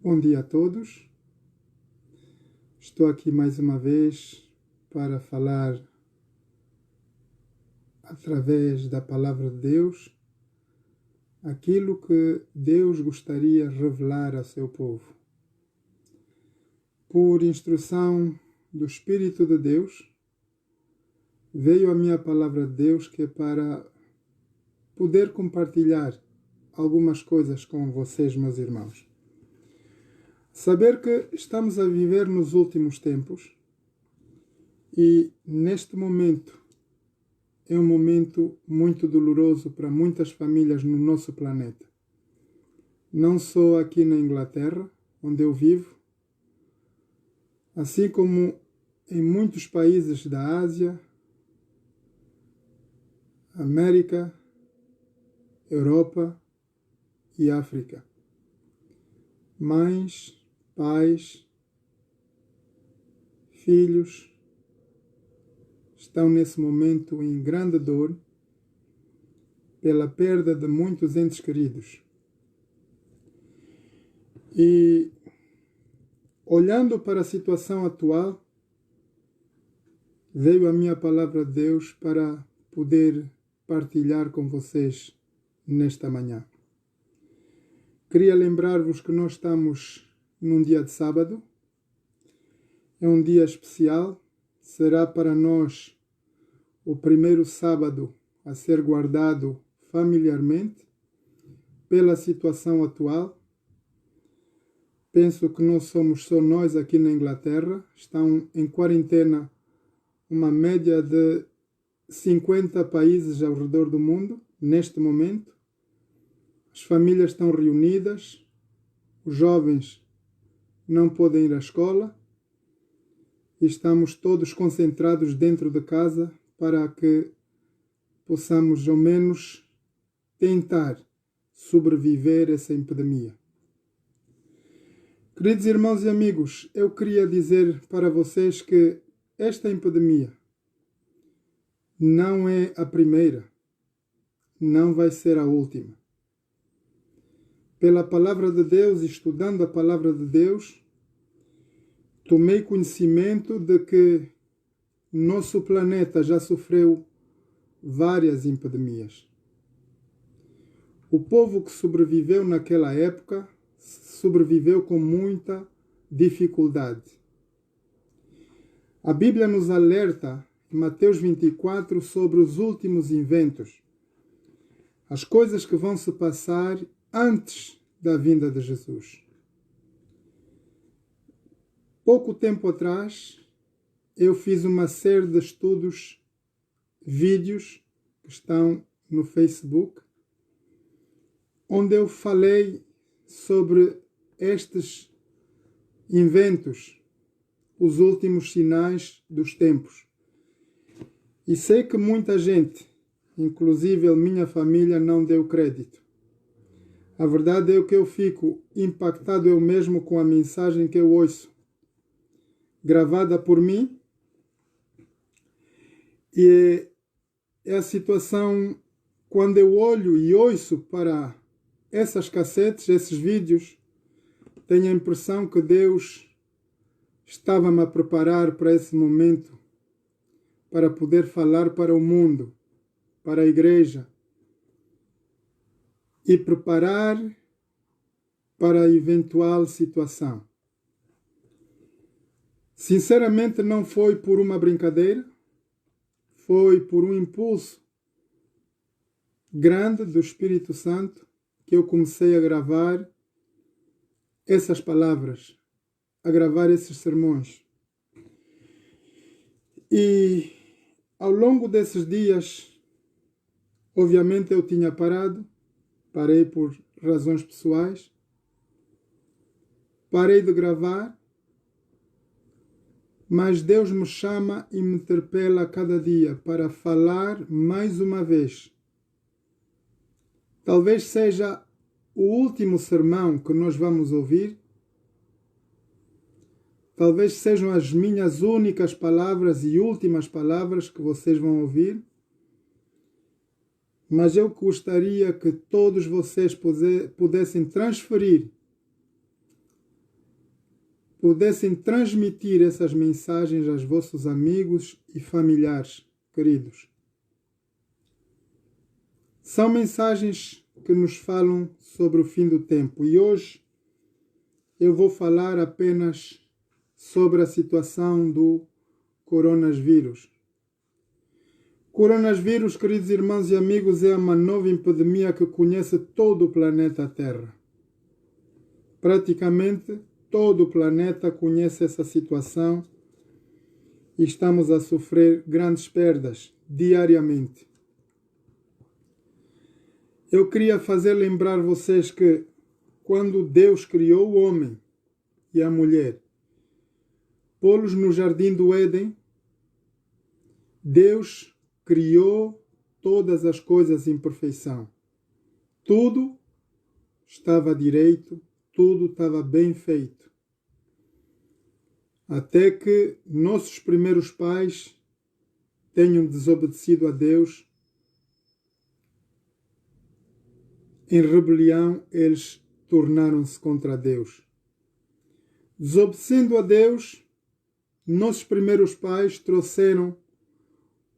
Bom dia a todos. Estou aqui mais uma vez para falar através da Palavra de Deus aquilo que Deus gostaria de revelar ao seu povo. Por instrução do Espírito de Deus, veio a minha Palavra de Deus que é para poder compartilhar algumas coisas com vocês, meus irmãos. Saber que estamos a viver nos últimos tempos e neste momento é um momento muito doloroso para muitas famílias no nosso planeta. Não só aqui na Inglaterra, onde eu vivo, assim como em muitos países da Ásia, América, Europa e África. Mães, pais, filhos estão nesse momento em grande dor pela perda de muitos entes queridos. E olhando para a situação atual, veio a minha palavra de Deus para poder partilhar com vocês nesta manhã. Queria lembrar-vos que nós estamos num dia de sábado. É um dia especial. Será para nós o primeiro sábado a ser guardado familiarmente pela situação atual. Penso que não somos só nós aqui na Inglaterra. Estão em quarentena uma média de 50 países ao redor do mundo neste momento. As famílias estão reunidas, os jovens não podem ir à escola e estamos todos concentrados dentro de casa para que possamos ao menos tentar sobreviver a essa epidemia. Queridos irmãos e amigos, eu queria dizer para vocês que esta epidemia não é a primeira, não vai ser a última. Pela Palavra de Deus, estudando a Palavra de Deus, tomei conhecimento de que nosso planeta já sofreu várias epidemias. O povo que sobreviveu naquela época sobreviveu com muita dificuldade. A Bíblia nos alerta em Mateus 24 sobre os últimos eventos, as coisas que vão se passar antes da vinda de Jesus. Pouco tempo atrás, eu fiz uma série de estudos, vídeos que estão no Facebook, onde eu falei sobre estes eventos, os últimos sinais dos tempos. E sei que muita gente, inclusive a minha família, não deu crédito. A verdade é que eu fico impactado eu mesmo com a mensagem que eu ouço, gravada por mim. E é a situação, quando eu olho e ouço para essas cassetes, esses vídeos, tenho a impressão que Deus estava-me a preparar para esse momento, para poder falar para o mundo, para a igreja, e preparar para a eventual situação. Sinceramente, não foi por uma brincadeira, foi por um impulso grande do Espírito Santo que eu comecei a gravar essas palavras, a gravar esses sermões. E ao longo desses dias, obviamente eu tinha parei por razões pessoais, parei de gravar, mas Deus me chama e me interpela a cada dia para falar mais uma vez. Talvez seja o último sermão que nós vamos ouvir, talvez sejam as minhas únicas palavras e últimas palavras que vocês vão ouvir, mas eu gostaria que todos vocês pudessem transferir pudessem transmitir essas mensagens aos vossos amigos e familiares queridos. São mensagens que nos falam sobre o fim do tempo e hoje eu vou falar apenas sobre a situação do coronavírus. Coronavírus, queridos irmãos e amigos, é uma nova epidemia que conhece todo o planeta Terra. Praticamente todo o planeta conhece essa situação e estamos a sofrer grandes perdas diariamente. Eu queria fazer lembrar vocês que quando Deus criou o homem e a mulher, pô-los no jardim do Éden, Deus criou todas as coisas em perfeição. Tudo estava direito, tudo estava bem feito. Até que nossos primeiros pais tenham desobedecido a Deus. Em rebelião, eles tornaram-se contra Deus. Desobedecendo a Deus, nossos primeiros pais trouxeram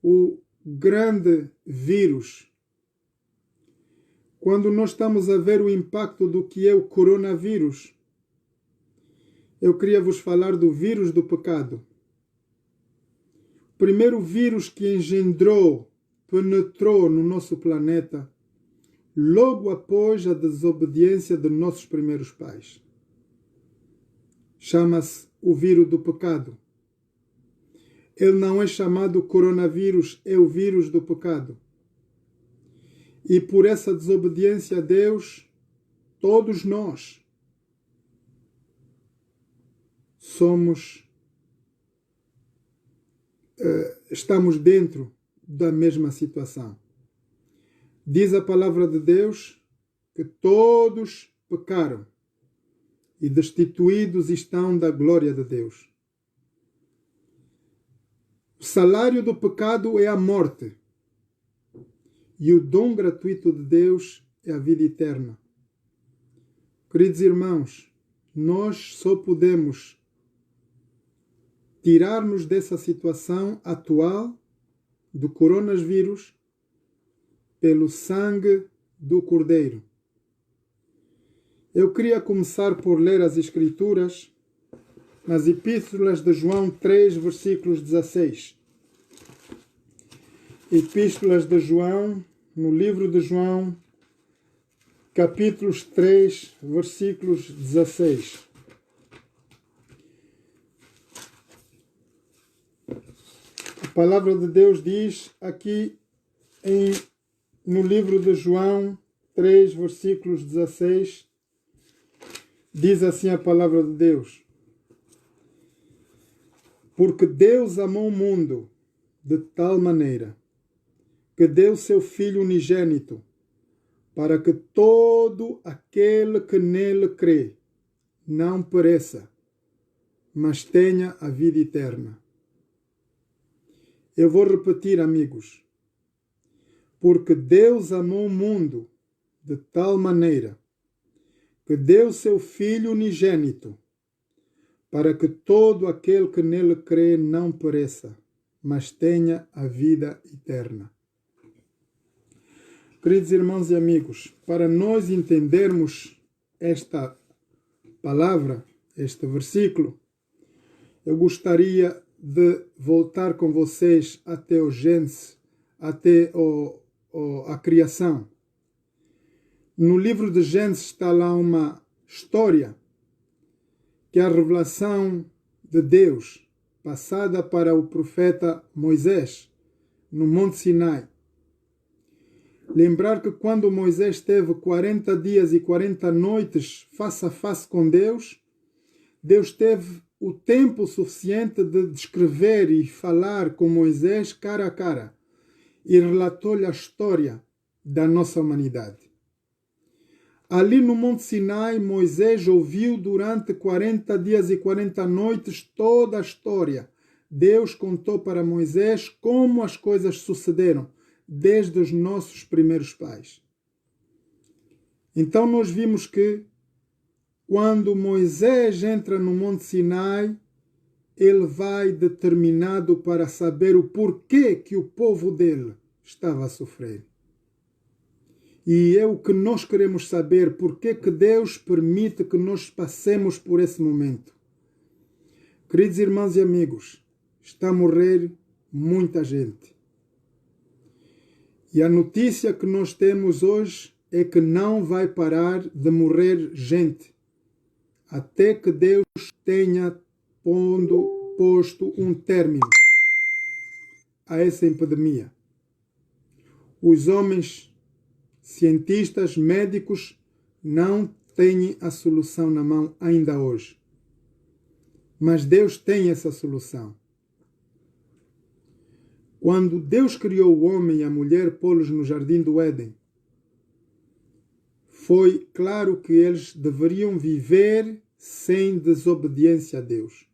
o grande vírus. Quando nós estamos a ver o impacto do que é o coronavírus, eu queria vos falar do vírus do pecado. O primeiro vírus que engendrou, penetrou no nosso planeta, logo após a desobediência de nossos primeiros pais. Chama-se o vírus do pecado. Ele não é chamado coronavírus, é o vírus do pecado. E por essa desobediência a Deus, todos nós estamos dentro da mesma situação. Diz a palavra de Deus que todos pecaram e destituídos estão da glória de Deus. O salário do pecado é a morte e o dom gratuito de Deus é a vida eterna. Queridos irmãos, nós só podemos tirar-nos dessa situação atual do coronavírus pelo sangue do Cordeiro. Eu queria começar por ler as Escrituras nas Epístolas de João 3, versículos 16. Epístolas de João, no livro de João, capítulos 3, versículos 16. A palavra de Deus diz aqui no livro de João 3, versículos 16, diz assim a palavra de Deus: Porque Deus amou o mundo de tal maneira que deu seu Filho unigênito, para que todo aquele que nele crê não pereça, mas tenha a vida eterna. Eu vou repetir, amigos. Porque Deus amou o mundo de tal maneira que deu seu Filho unigênito, para que todo aquele que nele crê não pereça, mas tenha a vida eterna. Queridos irmãos e amigos, para nós entendermos esta palavra, este versículo, eu gostaria de voltar com vocês até o Gênesis, até a criação. No livro de Gênesis está lá uma história que é a revelação de Deus passada para o profeta Moisés no Monte Sinai. Lembrar que quando Moisés teve 40 dias e 40 noites face a face com Deus, Deus teve o tempo suficiente de descrever e falar com Moisés cara a cara e relatou-lhe a história da nossa humanidade. Ali no Monte Sinai, Moisés ouviu durante 40 dias e 40 noites toda a história. Deus contou para Moisés como as coisas sucederam desde os nossos primeiros pais. Então nós vimos que quando Moisés entra no Monte Sinai, ele vai determinado para saber o porquê que o povo dele estava a sofrer. E é o que nós queremos saber, porquê que Deus permite que nós passemos por esse momento. Queridos irmãos e amigos, está a morrer muita gente. E a notícia que nós temos hoje é que não vai parar de morrer gente, até que Deus tenha posto um término a essa epidemia. Os homens, cientistas, médicos, não têm a solução na mão ainda hoje. Mas Deus tem essa solução. Quando Deus criou o homem e a mulher, pô-los no jardim do Éden, foi claro que eles deveriam viver sem desobediência a Deus.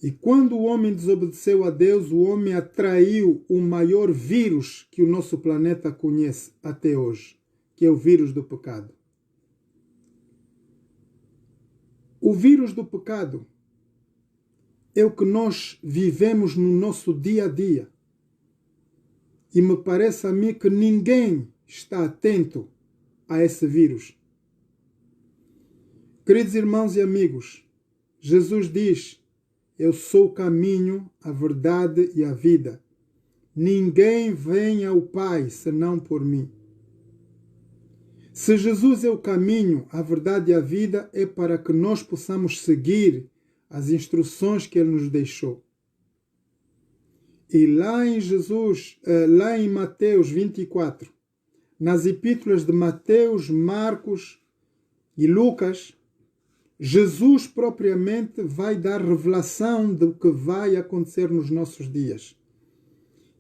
E quando o homem desobedeceu a Deus, o homem atraiu o maior vírus que o nosso planeta conhece até hoje, que é o vírus do pecado. O vírus do pecado é o que nós vivemos no nosso dia a dia. E me parece a mim que ninguém está atento a esse vírus. Queridos irmãos e amigos, Jesus diz: eu sou o caminho, a verdade e a vida. Ninguém vem ao Pai senão por mim. Se Jesus é o caminho, a verdade e a vida, é para que nós possamos seguir as instruções que Ele nos deixou. E lá em Mateus 24, nas epístolas de Mateus, Marcos e Lucas, Jesus propriamente vai dar revelação do que vai acontecer nos nossos dias.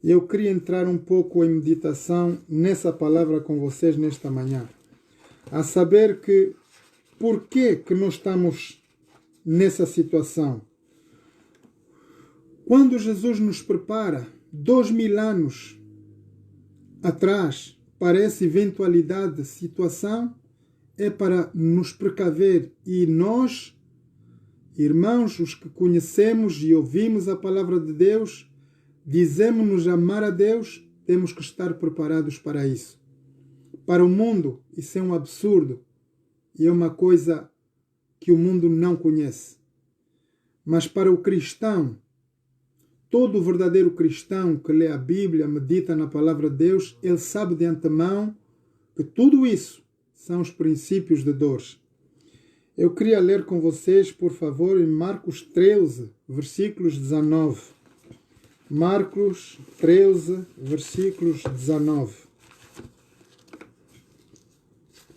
Eu queria entrar um pouco em meditação nessa palavra com vocês nesta manhã. A saber que, por que nós estamos nessa situação? Quando Jesus nos prepara 2000 anos atrás para essa eventualidade de situação, é para nos precaver. E nós, irmãos, os que conhecemos e ouvimos a palavra de Deus, dizemos-nos amar a Deus, temos que estar preparados para isso. Para o mundo, isso é um absurdo e é uma coisa que o mundo não conhece. Mas para o cristão, todo verdadeiro cristão que lê a Bíblia, medita na palavra de Deus, ele sabe de antemão que tudo isso são os princípios de dores. Eu queria ler com vocês, por favor, em Marcos 13, versículos 19. Marcos 13, versículos 19.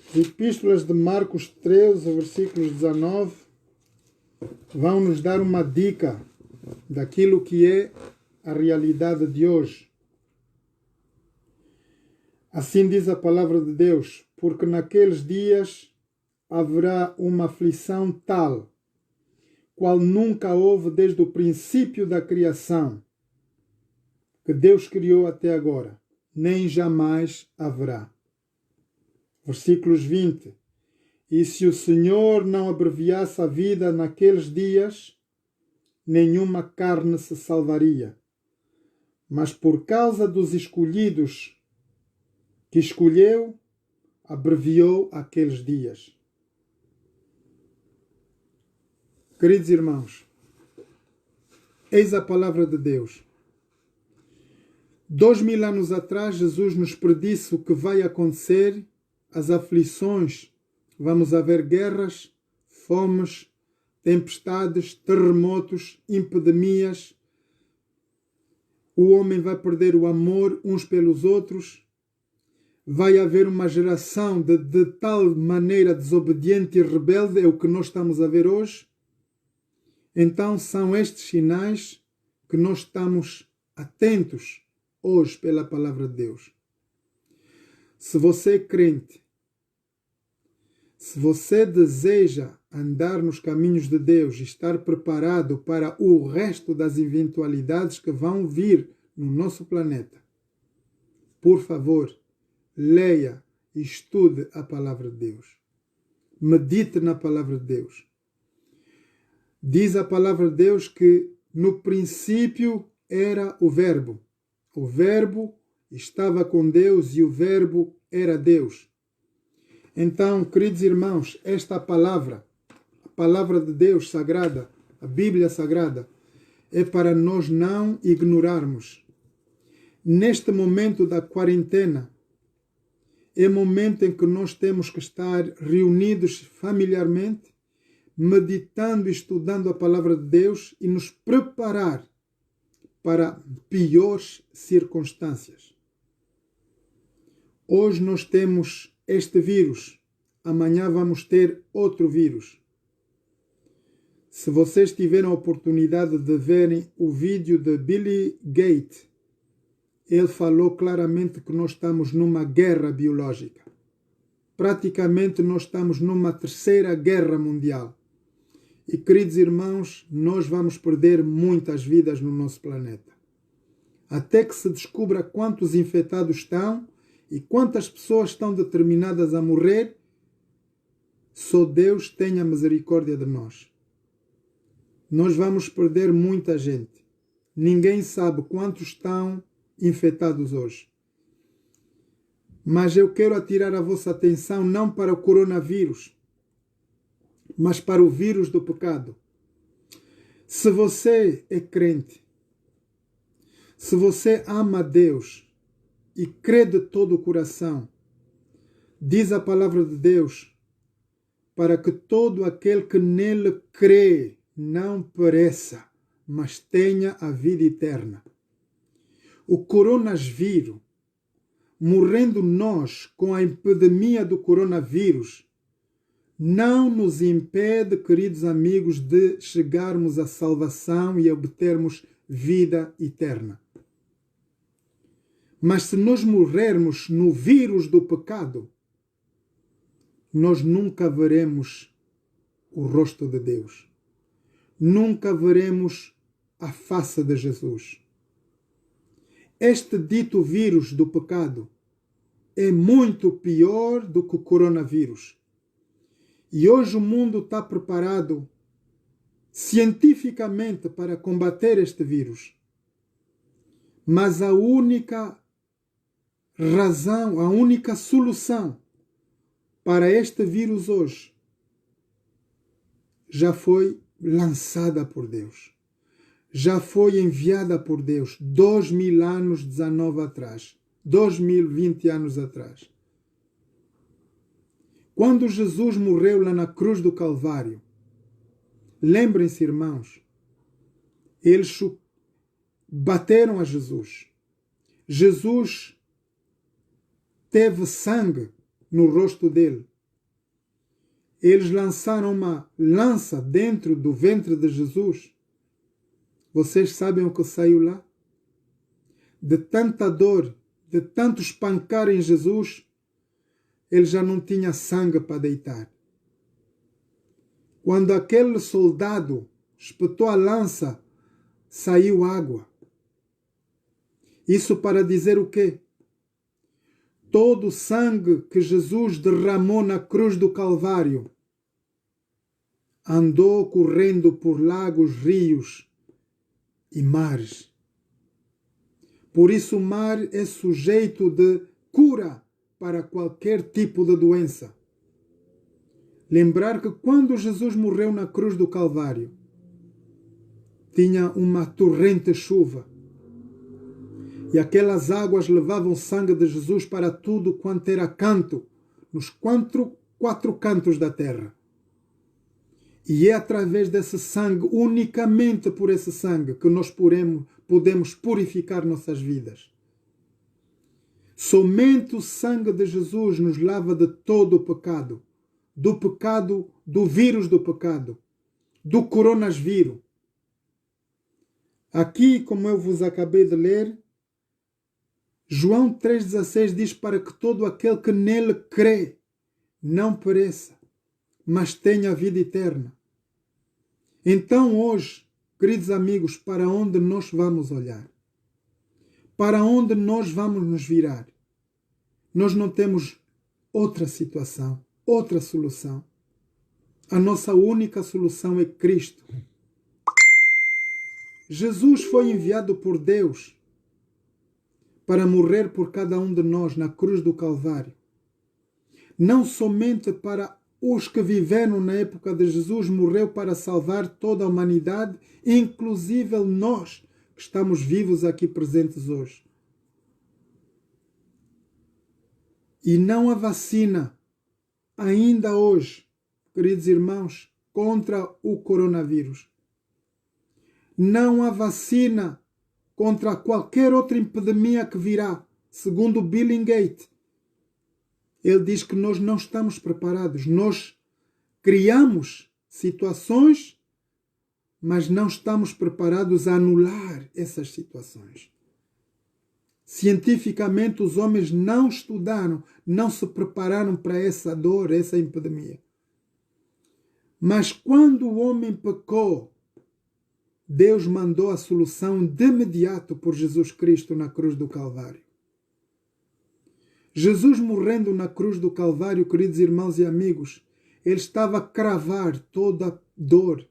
As epístolas de Marcos 13, versículos 19, vão nos dar uma dica daquilo que é a realidade de hoje. Assim diz a palavra de Deus: porque naqueles dias haverá uma aflição tal, qual nunca houve desde o princípio da criação, que Deus criou até agora, nem jamais haverá. Versículos 20. E se o Senhor não abreviasse a vida naqueles dias, nenhuma carne se salvaria. Mas por causa dos escolhidos que escolheu, abreviou aqueles dias. Queridos irmãos, eis a palavra de Deus. 2000 anos atrás, Jesus nos predisse o que vai acontecer, as aflições, vamos haver guerras, fomes, tempestades, terremotos, epidemias. O homem vai perder o amor uns pelos outros. Vai haver uma geração de tal maneira desobediente e rebelde, é o que nós estamos a ver hoje. Então são estes sinais que nós estamos atentos hoje pela palavra de Deus. Se você é crente, se você deseja andar nos caminhos de Deus e estar preparado para o resto das eventualidades que vão vir no nosso planeta, por favor, leia e estude a palavra de Deus. medite na palavra de Deus. Diz a palavra de Deus que no princípio era o Verbo. O Verbo estava com Deus e o Verbo era Deus. Então, queridos irmãos, esta palavra, a palavra de Deus sagrada, a Bíblia Sagrada, é para nós não ignorarmos. Neste momento da quarentena, é momento em que nós temos que estar reunidos familiarmente, meditando e estudando a palavra de Deus e nos preparar para piores circunstâncias. Hoje nós temos este vírus, amanhã vamos ter outro vírus. Se vocês tiverem a oportunidade de verem o vídeo de Billy Gates, ele falou claramente que nós estamos numa guerra biológica. Praticamente nós estamos numa terceira guerra mundial. E, queridos irmãos, nós vamos perder muitas vidas no nosso planeta. Até que se descubra quantos infectados estão e quantas pessoas estão determinadas a morrer, só Deus tenha misericórdia de nós. Nós vamos perder muita gente. Ninguém sabe quantos estão infectados hoje. Mas eu quero atirar a vossa atenção não para o coronavírus, mas para o vírus do pecado. Se você é crente, se você ama a Deus e crê de todo o coração, diz a palavra de Deus, para que todo aquele que nele crê não pereça, mas tenha a vida eterna. O coronavírus, morrendo nós com a epidemia do coronavírus, não nos impede, queridos amigos, de chegarmos à salvação e obtermos vida eterna. Mas se nós morrermos no vírus do pecado, nós nunca veremos o rosto de Deus. Nunca veremos a face de Jesus. Este dito vírus do pecado é muito pior do que o coronavírus. E hoje o mundo está preparado cientificamente para combater este vírus. Mas a única razão, a única solução para este vírus hoje já foi lançada por Deus. Já foi enviada por Deus 2000 anos, 19 atrás. 2020 anos atrás. Quando Jesus morreu lá na cruz do Calvário, lembrem-se, irmãos, eles bateram a Jesus. Jesus teve sangue no rosto dele. Eles lançaram uma lança dentro do ventre de Jesus. Vocês sabem o que saiu lá? De tanta dor, de tanto espancar em Jesus, ele já não tinha sangue para deitar. Quando aquele soldado espetou a lança, saiu água. Isso para dizer o quê? Todo o sangue que Jesus derramou na cruz do Calvário andou correndo por lagos, rios e mares. Por isso o mar é sujeito de cura para qualquer tipo de doença. Lembrar que quando Jesus morreu na cruz do Calvário, tinha uma torrente chuva. E aquelas águas levavam o sangue de Jesus para tudo quanto era canto, nos quatro cantos da terra. E é através desse sangue, unicamente por esse sangue, que nós podemos purificar nossas vidas. Somente o sangue de Jesus nos lava de todo o pecado, do vírus do pecado, do coronavírus. Aqui, como eu vos acabei de ler, João 3,16 diz para que todo aquele que nele crê não pereça, mas tenha a vida eterna. Então hoje, queridos amigos, para onde nós vamos olhar? Para onde nós vamos nos virar? Nós não temos outra situação, outra solução. A nossa única solução é Cristo. Jesus foi enviado por Deus para morrer por cada um de nós na cruz do Calvário. Não somente para os que viveram na época de Jesus, morreu para salvar toda a humanidade, inclusive nós que estamos vivos aqui presentes hoje. E não há vacina ainda hoje, queridos irmãos, contra o coronavírus. Não há vacina contra qualquer outra epidemia que virá, segundo Bill Gates. Ele diz que nós não estamos preparados. Nós criamos situações, mas não estamos preparados a anular essas situações. Cientificamente, os homens não estudaram, não se prepararam para essa dor, essa epidemia. Mas quando o homem pecou, Deus mandou a solução de imediato por Jesus Cristo na cruz do Calvário. Jesus morrendo na cruz do Calvário, queridos irmãos e amigos, ele estava a cravar toda a dor,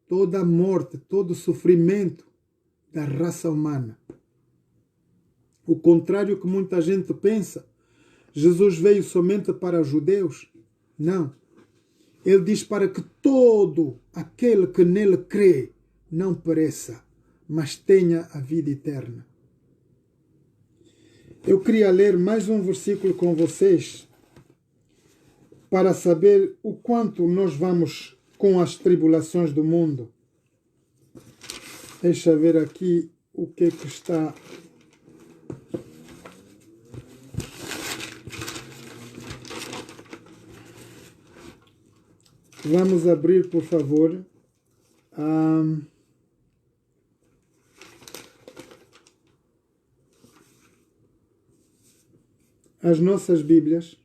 toda a morte, todo o sofrimento da raça humana. O contrário que muita gente pensa, Jesus veio somente para os judeus. Não. Ele diz para que todo aquele que nele crê não pereça, mas tenha a vida eterna. Eu queria ler mais um versículo com vocês para saber o quanto nós vamos com as tribulações do mundo. Deixa eu ver aqui o que está. Vamos abrir, por favor, as nossas Bíblias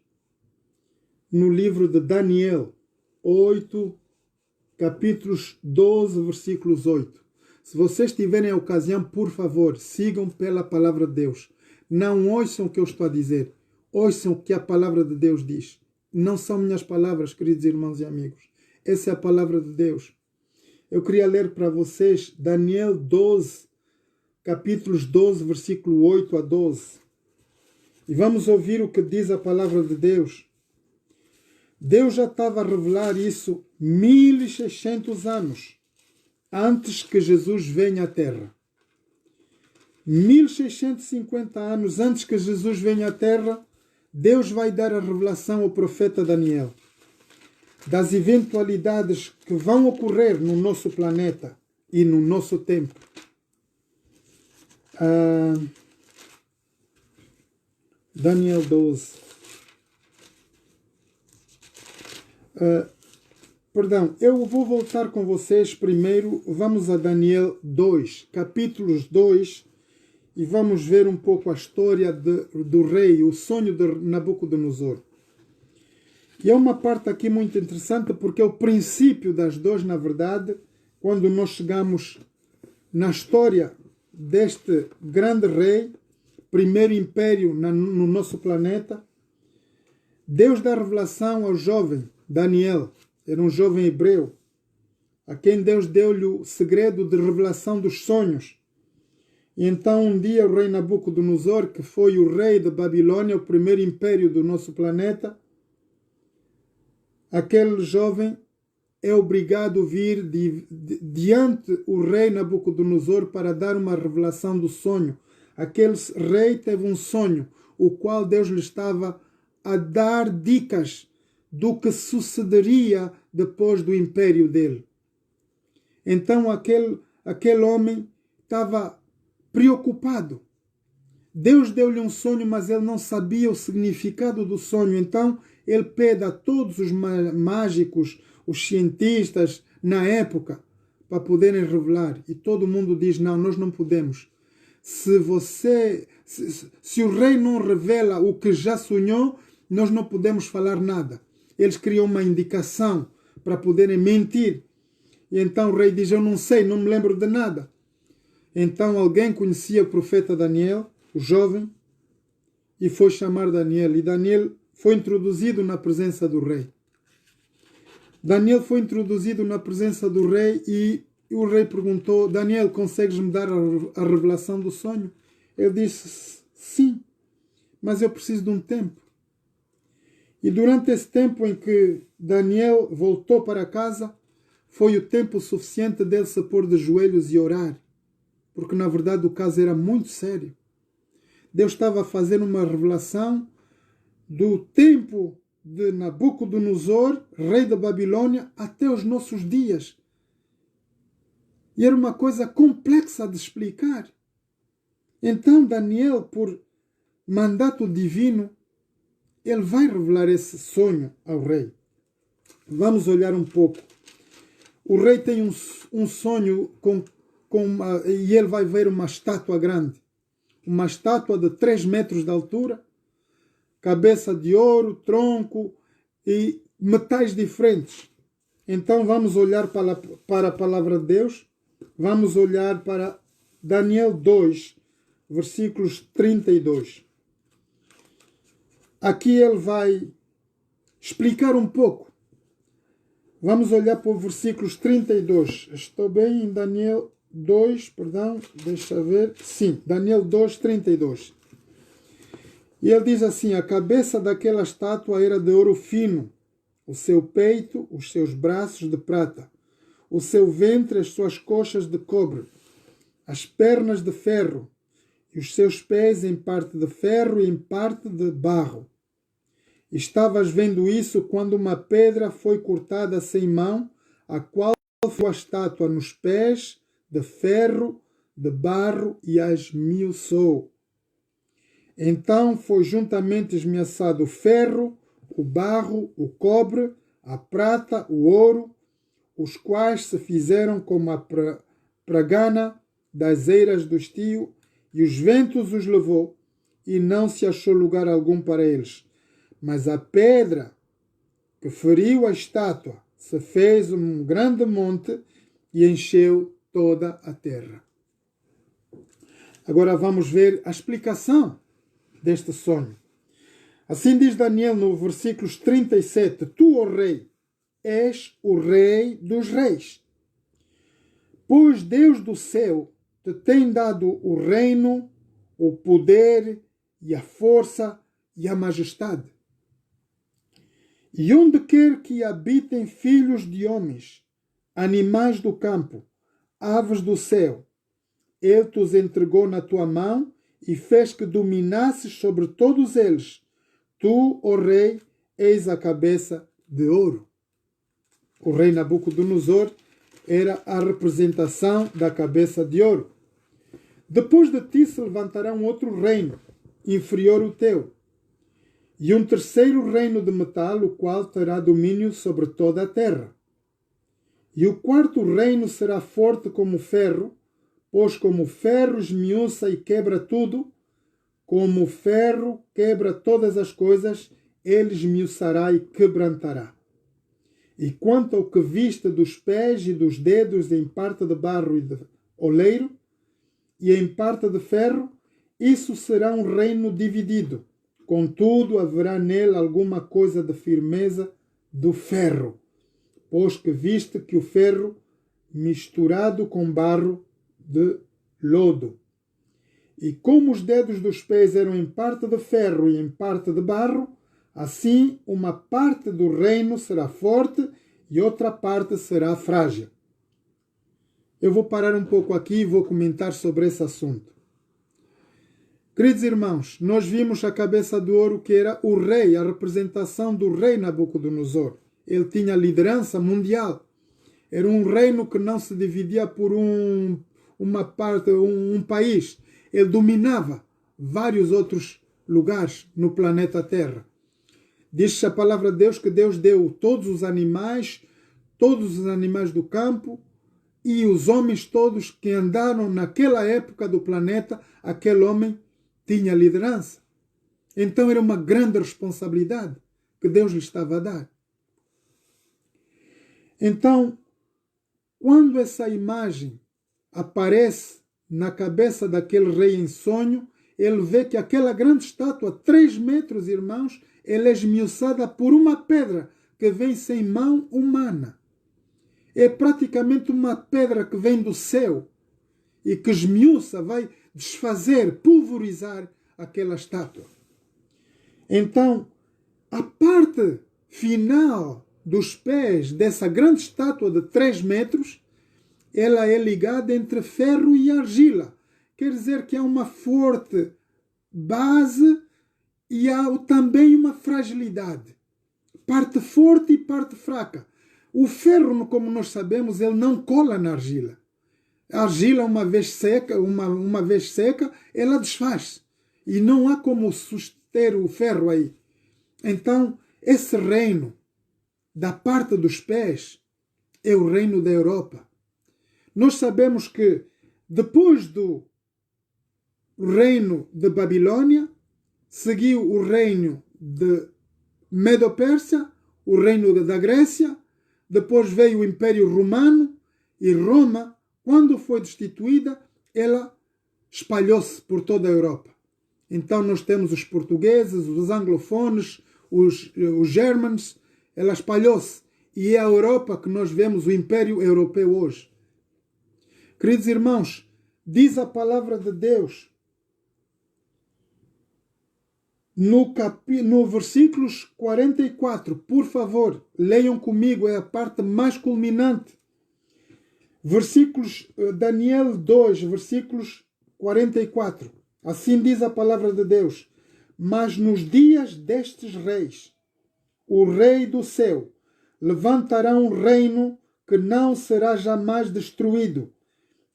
no livro de Daniel 8, capítulos 12, versículos 8. Se vocês tiverem a ocasião, por favor, sigam pela palavra de Deus. Não ouçam o que eu estou a dizer. Ouçam o que a palavra de Deus diz. Não são minhas palavras, queridos irmãos e amigos. Essa é a palavra de Deus. Eu queria ler para vocês Daniel 12, capítulos 12, versículo 8 a 12. E vamos ouvir o que diz a palavra de Deus. Deus já estava a revelar isso 1600 anos antes que Jesus venha à Terra. 1650 anos antes que Jesus venha à Terra, Deus vai dar a revelação ao profeta Daniel das eventualidades que vão ocorrer no nosso planeta e no nosso tempo. Daniel 12. Eu vou voltar com vocês primeiro. Vamos a Daniel 2, capítulos 2, e vamos ver um pouco a história do rei, o sonho de Nabucodonosor. E é uma parte aqui muito interessante porque é o princípio das dores, na verdade, quando nós chegamos na história deste grande rei, primeiro império no nosso planeta. Deus dá revelação ao jovem Daniel, era um jovem hebreu, a quem Deus deu-lhe o segredo de revelação dos sonhos. E então um dia o rei Nabucodonosor, que foi o rei da Babilônia, o primeiro império do nosso planeta, aquele jovem é obrigado a vir diante o rei Nabucodonosor para dar uma revelação do sonho. Aquele rei teve um sonho, o qual Deus lhe estava a dar dicas do que sucederia depois do império dele. Então aquele homem estava preocupado. Deus deu-lhe um sonho, mas ele não sabia o significado do sonho. Então ele pede a todos os mágicos, os cientistas na época, para poderem revelar. E todo mundo diz, não, nós não podemos. Se o rei não revela o que já sonhou, nós não podemos falar nada. Eles criam uma indicação para poderem mentir. E então o rei diz, eu não sei, não me lembro de nada. Então alguém conhecia o profeta Daniel, o jovem, e foi chamar Daniel. E Daniel foi introduzido na presença do rei. Daniel foi introduzido na presença do rei e o rei perguntou: Daniel, consegues me dar a revelação do sonho? Ele disse: sim, mas eu preciso de um tempo. E durante esse tempo em que Daniel voltou para casa, foi o tempo suficiente dele se pôr de joelhos e orar, porque na verdade o caso era muito sério. Deus estava a fazer uma revelação do tempo de Nabucodonosor, rei da Babilônia, até os nossos dias. E era uma coisa complexa de explicar. Então Daniel, por mandato divino, ele vai revelar esse sonho ao rei. Vamos olhar um pouco. O rei tem um sonho e ele vai ver uma estátua grande. Uma estátua de 3 metros de altura, cabeça de ouro, tronco e metais diferentes. Então vamos olhar para a palavra de Deus. Vamos olhar para Daniel 2, versículos 32. Aqui ele vai explicar um pouco. Vamos olhar para o versículos 32. Estou bem em Daniel 2, perdão, deixa ver. Sim, Daniel 2, 32. E ele diz assim: a cabeça daquela estátua era de ouro fino, o seu peito, os seus braços de prata, o seu ventre, as suas coxas de cobre, as pernas de ferro, e os seus pés em parte de ferro e em parte de barro. Estavas vendo isso quando uma pedra foi cortada sem mão, a qual foi a estátua nos pés de ferro, de barro, e a esmiuçou. Então foi juntamente esmiuçado o ferro, o barro, o cobre, a prata, o ouro, os quais se fizeram como a pragana das eiras do estio, e os ventos os levou, e não se achou lugar algum para eles. Mas a pedra que feriu a estátua se fez um grande monte e encheu toda a terra. Agora vamos ver a explicação deste sonho. Assim diz Daniel no versículos 37. Tu, ó rei, és o rei dos reis. Pois Deus do céu te tem dado o reino, o poder e a força e a majestade. E onde quer que habitem filhos de homens, animais do campo, aves do céu, ele te os entregou na tua mão e fez que dominasses sobre todos eles. Tu, ó rei, és a cabeça de ouro. O rei Nabucodonosor era a representação da cabeça de ouro. Depois de ti se levantará um outro reino, inferior ao teu, e um terceiro reino de metal, o qual terá domínio sobre toda a terra. E o quarto reino será forte como ferro, pois como o ferro esmiuça e quebra tudo, como o ferro quebra todas as coisas, ele esmiuçará e quebrantará. E quanto ao que viste dos pés e dos dedos em parte de barro e de oleiro, e em parte de ferro, isso será um reino dividido. Contudo, haverá nele alguma coisa de firmeza do ferro, pois que viste que o ferro misturado com barro de lodo. E como os dedos dos pés eram em parte de ferro e em parte de barro, assim uma parte do reino será forte e outra parte será frágil. Eu vou parar um pouco aqui e vou comentar sobre esse assunto. Queridos irmãos, nós vimos a cabeça de ouro que era o rei, a representação do rei Nabucodonosor. Ele tinha liderança mundial. Era um reino que não se dividia por uma parte, um país. Ele dominava vários outros lugares no planeta Terra. Diz-se a palavra de Deus que Deus deu todos os animais do campo e os homens todos que andaram naquela época do planeta, aquele homem tinha liderança. Então era uma grande responsabilidade que Deus lhe estava a dar. Então, quando essa imagem aparece na cabeça daquele rei em sonho, ele vê que aquela grande estátua, 3 metros, irmãos, ela é esmiuçada por uma pedra que vem sem mão humana. É praticamente uma pedra que vem do céu e que esmiuça, vai desfazer, pulverizar aquela estátua. Então, a parte final dos pés dessa grande estátua de 3 metros, ela é ligada entre ferro e argila. Quer dizer que há uma forte base e há também uma fragilidade. Parte forte e parte fraca. O ferro, como nós sabemos, ele não cola na argila. A argila, uma vez seca, ela desfaz. E não há como suster o ferro aí. Então, esse reino da parte dos pés é o reino da Europa. Nós sabemos que depois do reino de Babilônia, seguiu o reino de Medo-Pérsia, o reino da Grécia, depois veio o Império Romano e Roma, quando foi destituída, ela espalhou-se por toda a Europa. Então nós temos os portugueses, os anglofones, os germans, ela espalhou-se. E é a Europa que nós vemos o Império Europeu hoje. Queridos irmãos, diz a palavra de Deus no versículos 44, por favor, leiam comigo, é a parte mais culminante. Daniel 2, versículos 44. Assim diz a palavra de Deus: mas nos dias destes reis, o rei do céu levantará um reino que não será jamais destruído,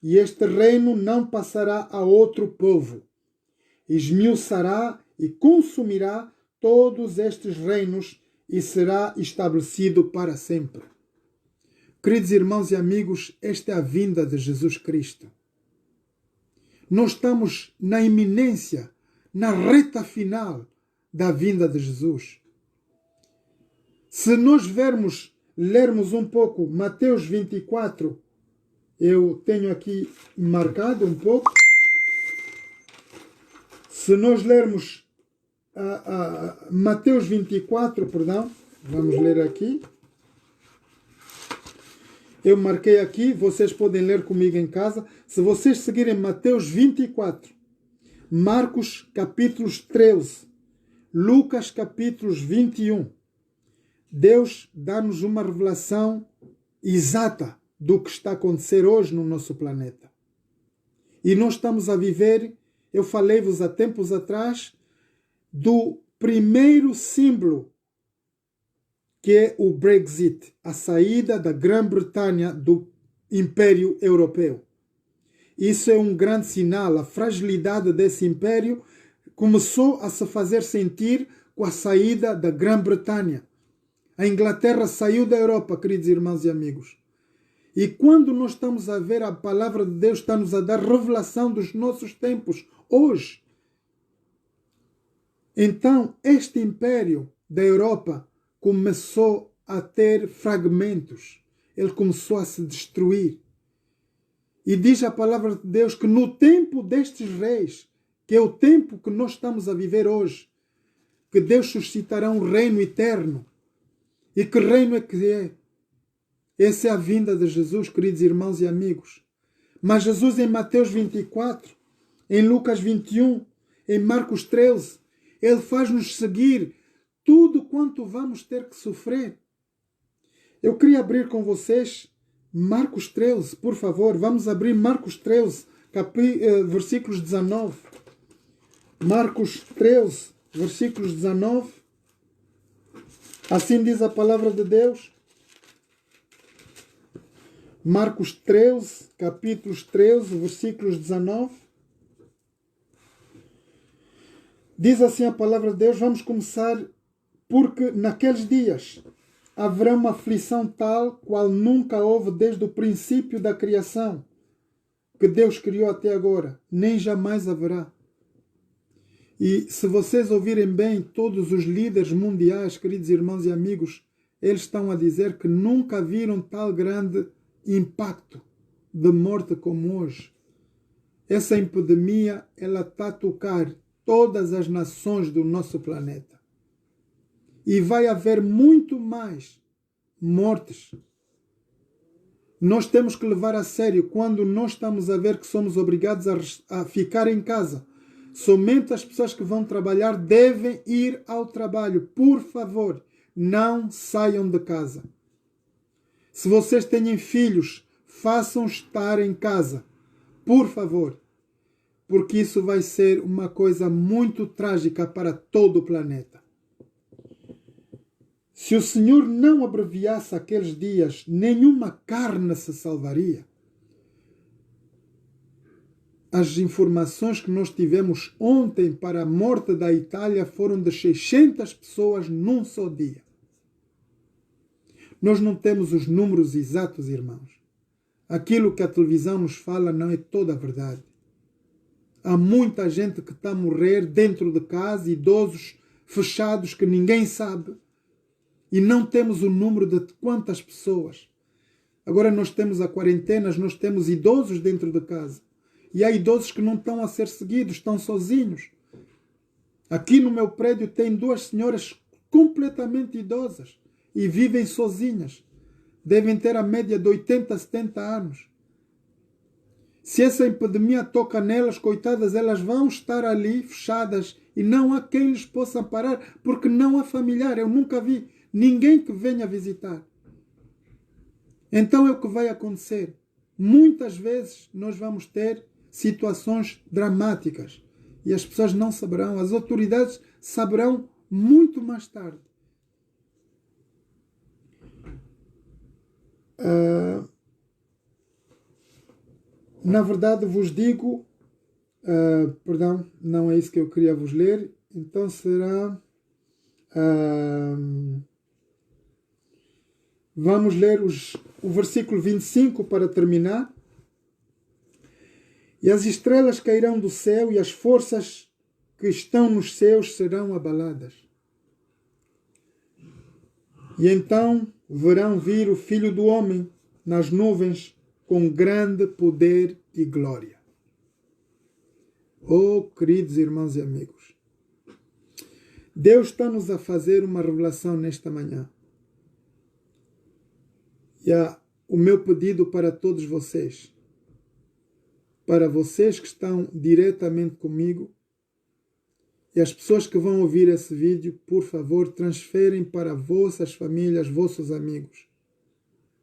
e este reino não passará a outro povo. Esmiuçará e consumirá todos estes reinos e será estabelecido para sempre. Queridos irmãos e amigos, esta é a vinda de Jesus Cristo. Nós estamos na iminência, na reta final da vinda de Jesus. Se nós lermos um pouco Mateus 24, eu tenho aqui marcado um pouco. Se nós lermos Mateus 24, vamos ler aqui. Eu marquei aqui, vocês podem ler comigo em casa. Se vocês seguirem Mateus 24, Marcos capítulos 13, Lucas capítulos 21, Deus dá-nos uma revelação exata do que está a acontecer hoje no nosso planeta. E nós estamos a viver, eu falei-vos há tempos atrás, do primeiro símbolo, que é o Brexit, a saída da Grã-Bretanha do Império Europeu. Isso é um grande sinal. A fragilidade desse império começou a se fazer sentir com a saída da Grã-Bretanha. A Inglaterra saiu da Europa, queridos irmãos e amigos. E quando nós estamos a ver, a palavra de Deus está-nos a dar revelação dos nossos tempos, hoje. Então, este império da Europa começou a ter fragmentos. Ele começou a se destruir. E diz a palavra de Deus que no tempo destes reis, que é o tempo que nós estamos a viver hoje, que Deus suscitará um reino eterno. E que reino é que é? Essa é a vinda de Jesus, queridos irmãos e amigos. Mas Jesus em Mateus 24, em Lucas 21, em Marcos 13, Ele faz-nos seguir tudo quanto vamos ter que sofrer. Eu queria abrir com vocês Marcos 13, por favor. Vamos abrir Marcos 13, versículos 19. Marcos 13, versículos 19. Assim diz a palavra de Deus. Marcos 13, capítulos 13, versículos 19. Diz assim a palavra de Deus, vamos começar, porque naqueles dias haverá uma aflição tal qual nunca houve desde o princípio da criação, que Deus criou até agora, nem jamais haverá. E se vocês ouvirem bem todos os líderes mundiais, queridos irmãos e amigos, eles estão a dizer que nunca viram tal grande impacto de morte como hoje. Essa epidemia, ela está a tocar todas as nações do nosso planeta. e vai haver muito mais mortes. Nós temos que levar a sério quando nós estamos a ver que somos obrigados a ficar em casa. Somente as pessoas que vão trabalhar devem ir ao trabalho. Por favor, não saiam de casa. Se vocês têm filhos, façam estar em casa. Por favor. Porque isso vai ser uma coisa muito trágica para todo o planeta. Se o Senhor não abreviasse aqueles dias, nenhuma carne se salvaria. As informações que nós tivemos ontem para a morte da Itália foram de 600 pessoas num só dia. Nós não temos os números exatos, irmãos. Aquilo que a televisão nos fala não é toda a verdade. Há muita gente que está a morrer dentro de casa, idosos fechados que ninguém sabe. E não temos o número de quantas pessoas. Agora nós temos a quarentena, nós temos idosos dentro de casa. E há idosos que não estão a ser seguidos, estão sozinhos. Aqui no meu prédio tem 2 senhoras completamente idosas e vivem sozinhas. Devem ter a média de 80, 70 anos. Se essa epidemia toca nelas, coitadas, elas vão estar ali fechadas e não há quem lhes possa parar, porque não há familiar. Eu nunca vi ninguém que venha visitar. Então é o que vai acontecer. Muitas vezes nós vamos ter situações dramáticas e as pessoas não saberão, as autoridades saberão muito mais tarde. Na verdade vos digo, perdão, não é isso que eu queria vos ler, então será... vamos ler o versículo 25 para terminar. E as estrelas cairão do céu e as forças que estão nos céus serão abaladas. E então verão vir o Filho do Homem nas nuvens com grande poder e glória. Oh, queridos irmãos e amigos, Deus está-nos a fazer uma revelação nesta manhã. E o meu pedido para todos vocês, para vocês que estão diretamente comigo e as pessoas que vão ouvir esse vídeo, por favor, transferem para vossas famílias, vossos amigos.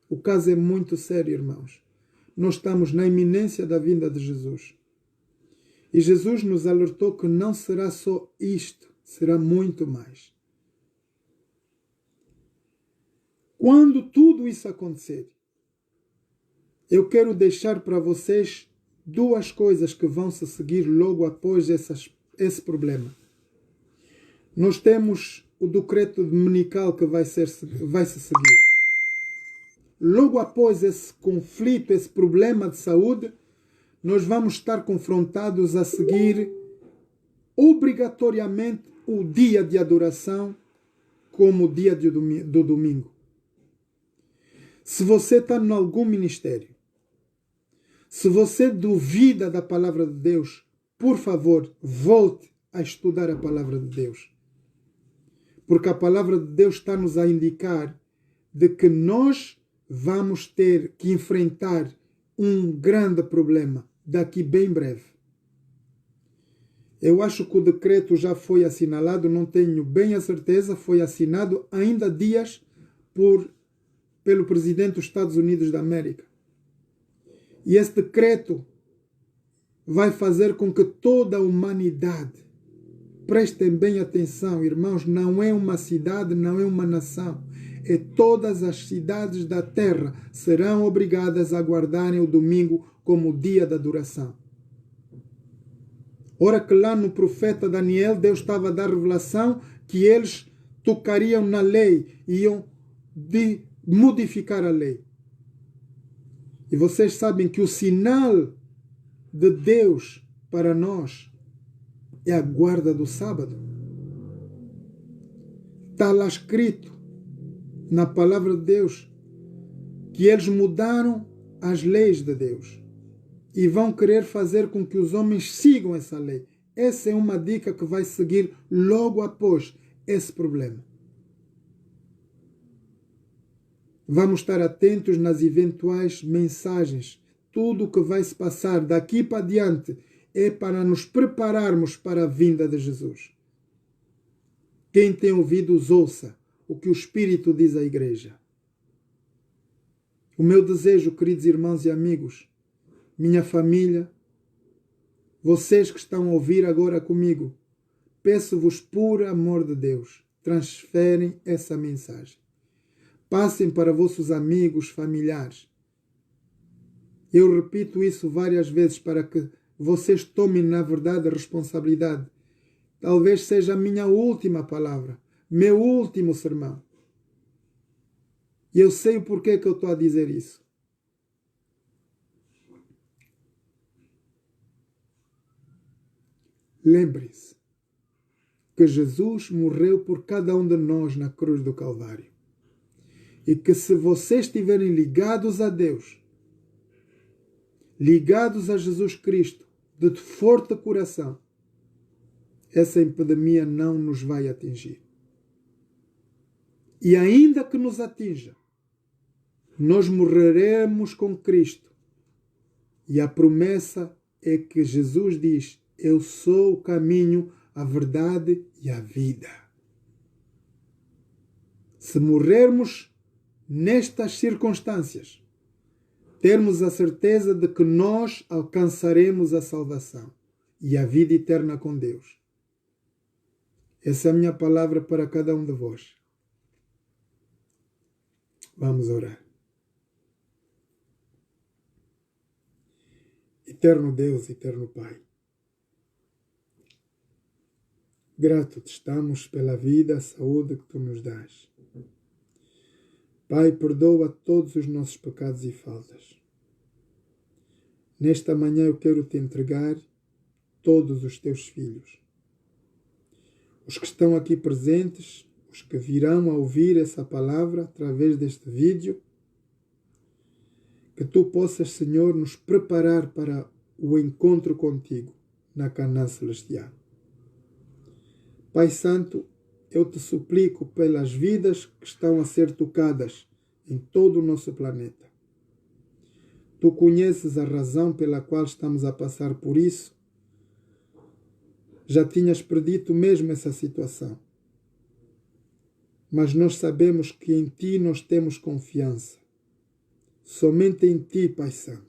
O caso é muito sério, irmãos. Nós estamos na iminência da vinda de Jesus. E Jesus nos alertou que não será só isto, será muito mais. Quando tudo isso acontecer, eu quero deixar para vocês 2 coisas que vão se seguir logo após esse problema. Nós temos o decreto dominical que vai se seguir. Logo após esse conflito, esse problema de saúde, nós vamos estar confrontados a seguir obrigatoriamente o dia de adoração como o dia do domingo. Se você está em algum ministério, se você duvida da palavra de Deus, por favor, volte a estudar a palavra de Deus. Porque a palavra de Deus está-nos a indicar de que nós vamos ter que enfrentar um grande problema daqui bem breve. Eu acho que o decreto já foi assinalado, não tenho bem a certeza, foi assinado ainda há dias pelo presidente dos Estados Unidos da América. E esse decreto vai fazer com que toda a humanidade, prestem bem atenção, irmãos, não é uma cidade, não é uma nação, é todas as cidades da terra serão obrigadas a guardarem o domingo como dia da adoração. Ora que lá no profeta Daniel, Deus estava a dar revelação que eles tocariam na lei, iam modificar a lei. E vocês sabem que o sinal de Deus para nós é a guarda do sábado. Está lá escrito na palavra de Deus que eles mudaram as leis de Deus e vão querer fazer com que os homens sigam essa lei. Essa é uma dica que vai seguir logo após esse problema. Vamos estar atentos nas eventuais mensagens. Tudo o que vai se passar daqui para diante é para nos prepararmos para a vinda de Jesus. Quem tem ouvidos, ouça o que o Espírito diz à igreja. O meu desejo, queridos irmãos e amigos, minha família, vocês que estão a ouvir agora comigo, peço-vos por amor de Deus, transferem essa mensagem. Passem para vossos amigos, familiares. Eu repito isso várias vezes para que vocês tomem, na verdade, a responsabilidade. Talvez seja a minha última palavra, meu último sermão. E eu sei o porquê que eu estou a dizer isso. Lembrem-se que Jesus morreu por cada um de nós na cruz do Calvário. E que se vocês estiverem ligados a Deus, ligados a Jesus Cristo, de forte coração, essa epidemia não nos vai atingir. E ainda que nos atinja, nós morreremos com Cristo. E a promessa é que Jesus diz: eu sou o caminho, a verdade e a vida. Se morrermos nestas circunstâncias, termos a certeza de que nós alcançaremos a salvação e a vida eterna com Deus. Essa é a minha palavra para cada um de vós. Vamos orar. Eterno Deus, eterno Pai, grato te estamos pela vida, a saúde que tu nos dás. Pai, perdoa todos os nossos pecados e faltas. Nesta manhã eu quero te entregar todos os teus filhos. Os que estão aqui presentes, os que virão a ouvir essa palavra através deste vídeo, que tu possas, Senhor, nos preparar para o encontro contigo na Canaã Celestial. Pai Santo, eu te suplico pelas vidas que estão a ser tocadas em todo o nosso planeta. Tu conheces a razão pela qual estamos a passar por isso. Já tinhas predito mesmo essa situação. Mas nós sabemos que em Ti nós temos confiança. Somente em Ti, Pai Santo.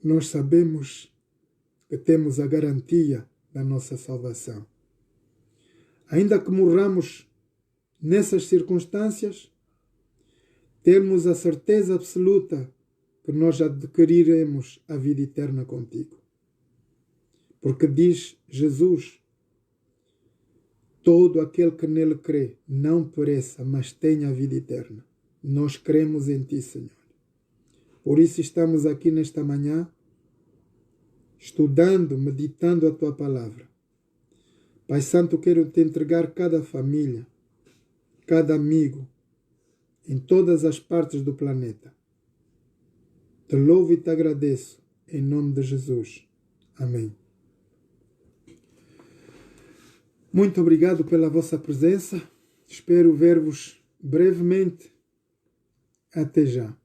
Nós sabemos que temos a garantia da nossa salvação. Ainda que morramos nessas circunstâncias, termos a certeza absoluta que nós adquiriremos a vida eterna contigo. Porque diz Jesus: todo aquele que nele crê não pereça, mas tenha a vida eterna. Nós cremos em Ti, Senhor. Por isso estamos aqui nesta manhã, estudando, meditando a Tua palavra. Pai Santo, quero Te entregar cada família, cada amigo, em todas as partes do planeta. Te louvo e te agradeço, em nome de Jesus. Amém. Muito obrigado pela vossa presença. Espero ver-vos brevemente. Até já.